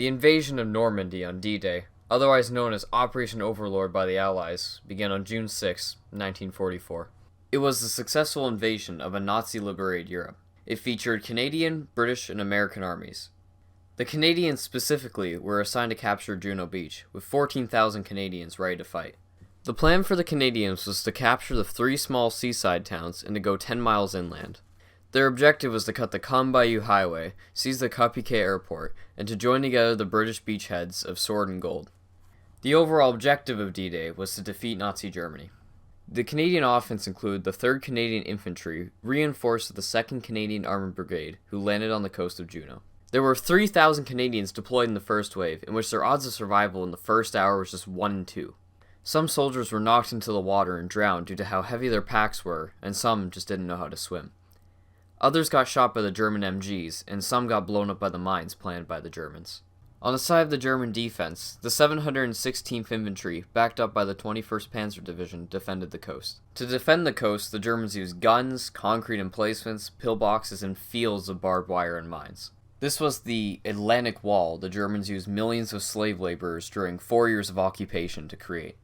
The invasion of Normandy on D-Day, otherwise known as Operation Overlord by the Allies, began on June 6, 1944. It was the successful invasion of a Nazi-liberated Europe. It featured Canadian, British, and American armies. The Canadians specifically were assigned to capture Juno Beach, with 14,000 Canadians ready to fight. The plan for the Canadians was to capture the 3 small seaside towns and to go 10 miles inland. Their objective was to cut the Bayou Highway, seize the Cap-Piquet Airport, and to join together the British beachheads of Sword and Gold. The overall objective of D-Day was to defeat Nazi Germany. The Canadian offense included the 3rd Canadian Infantry, reinforced with the 2nd Canadian Armored Brigade, who landed on the coast of Juno. There were 3,000 Canadians deployed in the first wave, in which their odds of survival in the first hour was just 1 in 2. Some soldiers were knocked into the water and drowned due to how heavy their packs were, and some just didn't know how to swim. Others got shot by the German MGs, and some got blown up by the mines planted by the Germans. On the side of the German defense, the 716th Infantry, backed up by the 21st Panzer Division, defended the coast. To defend the coast, the Germans used guns, concrete emplacements, pillboxes, and fields of barbed wire and mines. This was the Atlantic Wall the Germans used millions of slave laborers during 4 years of occupation to create.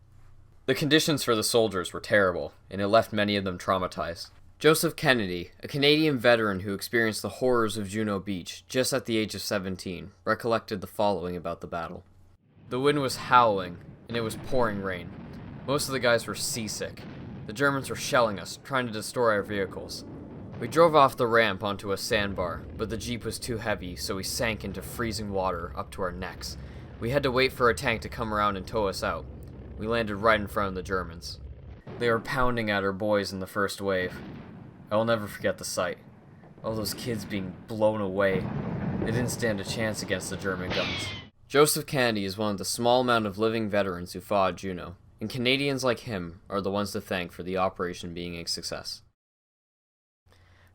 The conditions for the soldiers were terrible, and it left many of them traumatized. Joseph Kennedy, a Canadian veteran who experienced the horrors of Juno Beach just at the age of 17, recollected the following about the battle. The wind was howling, and it was pouring rain. Most of the guys were seasick. The Germans were shelling us, trying to destroy our vehicles. We drove off the ramp onto a sandbar, but the Jeep was too heavy, so we sank into freezing water up to our necks. We had to wait for a tank to come around and tow us out. We landed right in front of the Germans. They were pounding at our boys in the first wave. I will never forget the sight. All those kids being blown away. They didn't stand a chance against the German guns. Joseph Kennedy is one of the small amount of living veterans who fought at Juno, and Canadians like him are the ones to thank for the operation being a success.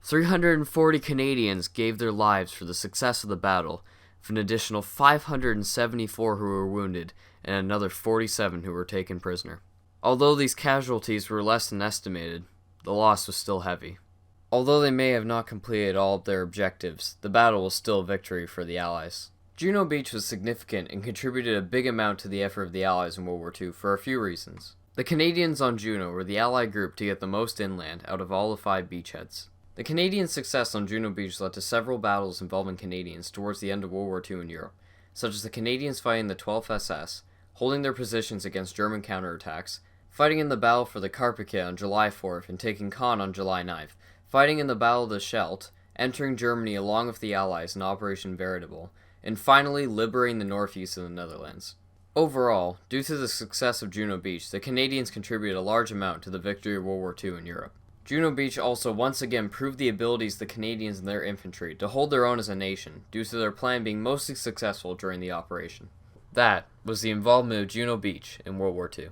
340 Canadians gave their lives for the success of the battle, with an additional 574 who were wounded, and another 47 who were taken prisoner. Although these casualties were less than estimated, the loss was still heavy. Although they may have not completed all of their objectives, the battle was still a victory for the Allies. Juno Beach was significant and contributed a big amount to the effort of the Allies in World War II for a few reasons. The Canadians on Juno were the Allied group to get the most inland out of all the 5 beachheads. The Canadian success on Juno Beach led to several battles involving Canadians towards the end of World War II in Europe, such as the Canadians fighting the 12th SS, holding their positions against German counterattacks, fighting in the Battle for the Carpiquet on July 4th and taking Caen on July 9th, fighting in the Battle of the Scheldt, entering Germany along with the Allies in Operation Veritable, and finally liberating the northeast of the Netherlands. Overall, due to the success of Juno Beach, the Canadians contributed a large amount to the victory of World War II in Europe. Juno Beach also once again proved the abilities of the Canadians and their infantry to hold their own as a nation, due to their plan being mostly successful during the operation. That was the involvement of Juno Beach in World War II.